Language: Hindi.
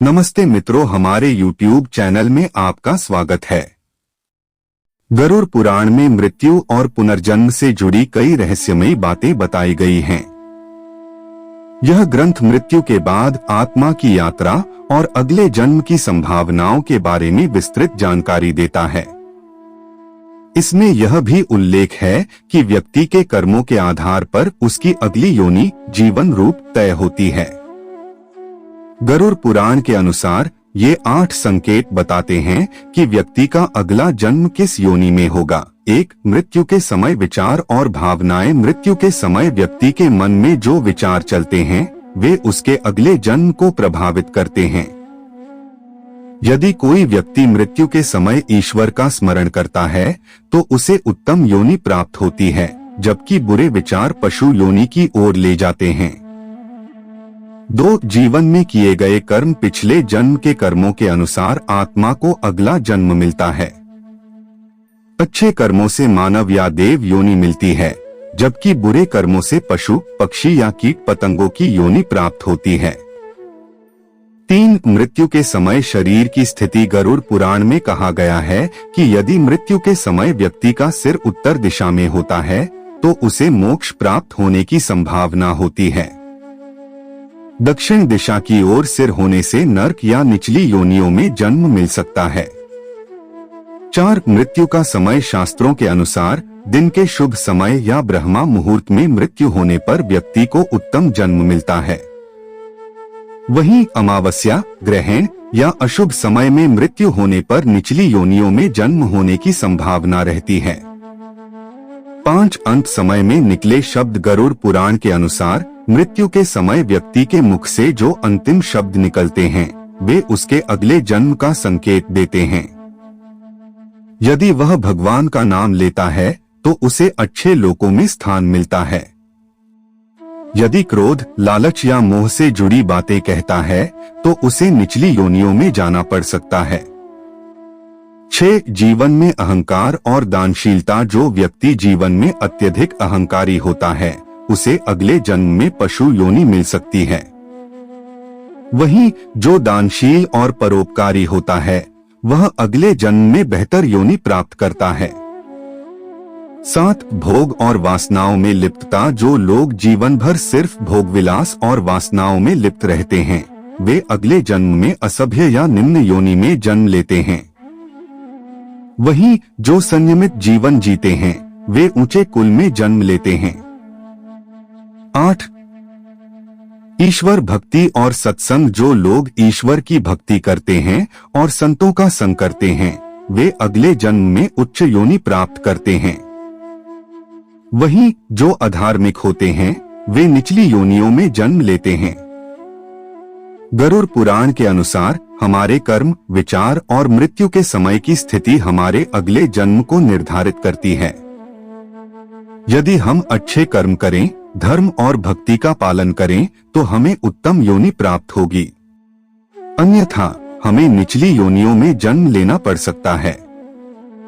नमस्ते मित्रों, हमारे YouTube चैनल में आपका स्वागत है। गरुड़ पुराण में मृत्यु और पुनर्जन्म से जुड़ी कई रहस्यमयी बातें बताई गई हैं। यह ग्रंथ मृत्यु के बाद आत्मा की यात्रा और अगले जन्म की संभावनाओं के बारे में विस्तृत जानकारी देता है। इसमें यह भी उल्लेख है कि व्यक्ति के कर्मों के आधार पर उसकी अगली योनि जीवन रूप तय होती है। गरुड़ पुराण के अनुसार ये 8 संकेत बताते हैं कि व्यक्ति का अगला जन्म किस योनि में होगा। 1. मृत्यु के समय विचार और भावनाएं। मृत्यु के समय व्यक्ति के मन में जो विचार चलते हैं वे उसके अगले जन्म को प्रभावित करते हैं। यदि कोई व्यक्ति मृत्यु के समय ईश्वर का स्मरण करता है तो उसे उत्तम योनि प्राप्त होती है, जबकि बुरे विचार पशु योनि की ओर ले जाते हैं। 2. जीवन में किए गए कर्म। पिछले जन्म के कर्मों के अनुसार आत्मा को अगला जन्म मिलता है। अच्छे कर्मों से मानव या देव योनि मिलती है, जबकि बुरे कर्मों से पशु, पक्षी या कीट पतंगों की योनि प्राप्त होती है। 3. मृत्यु के समय शरीर की स्थिति। गरुड़ पुराण में कहा गया है कि यदि मृत्यु के समय व्यक्ति का सिर उत्तर दिशा में होता है तो उसे मोक्ष प्राप्त होने की संभावना होती है। दक्षिण दिशा की ओर सिर होने से नर्क या निचली योनियों में जन्म मिल सकता है। 4. मृत्यु का समय। शास्त्रों के अनुसार दिन के शुभ समय या ब्रह्मा मुहूर्त में मृत्यु होने पर व्यक्ति को उत्तम जन्म मिलता है। वहीं अमावस्या, ग्रहण या अशुभ समय में मृत्यु होने पर निचली योनियों में जन्म होने की संभावना रहती है। 5. अंत समय में निकले शब्द। गरुड़ पुराण के अनुसार मृत्यु के समय व्यक्ति के मुख से जो अंतिम शब्द निकलते हैं वे उसके अगले जन्म का संकेत देते हैं। यदि वह भगवान का नाम लेता है तो उसे अच्छे लोकों में स्थान मिलता है। यदि क्रोध, लालच या मोह से जुड़ी बातें कहता है तो उसे निचली योनियों में जाना पड़ सकता है। 6. जीवन में अहंकार और दानशीलता। जो व्यक्ति जीवन में अत्यधिक अहंकारी होता है उसे अगले जन्म में पशु योनि मिल सकती है। वहीं जो दानशील और परोपकारी होता है वह अगले जन्म में बेहतर योनि प्राप्त करता है। 7. भोग और वासनाओं में लिप्तता। जो लोग जीवन भर सिर्फ भोग विलास और वासनाओं में लिप्त रहते हैं वे अगले जन्म में असभ्य या निम्न योनि में जन्म लेते हैं। वहीं जो संयमित जीवन जीते हैं वे ऊंचे कुल में जन्म लेते हैं। 8. ईश्वर भक्ति और सत्संग। जो लोग ईश्वर की भक्ति करते हैं और संतों का संग करते हैं वे अगले जन्म में उच्च योनि प्राप्त करते हैं। वहीं जो अधार्मिक होते हैं वे निचली योनियों में जन्म लेते हैं। गरुड़ पुराण के अनुसार हमारे कर्म, विचार और मृत्यु के समय की स्थिति हमारे अगले जन्म को निर्धारित करती है। यदि हम अच्छे कर्म करें, धर्म और भक्ति का पालन करें तो हमें उत्तम योनि प्राप्त होगी, अन्यथा हमें निचली योनियों में जन्म लेना पड़ सकता है।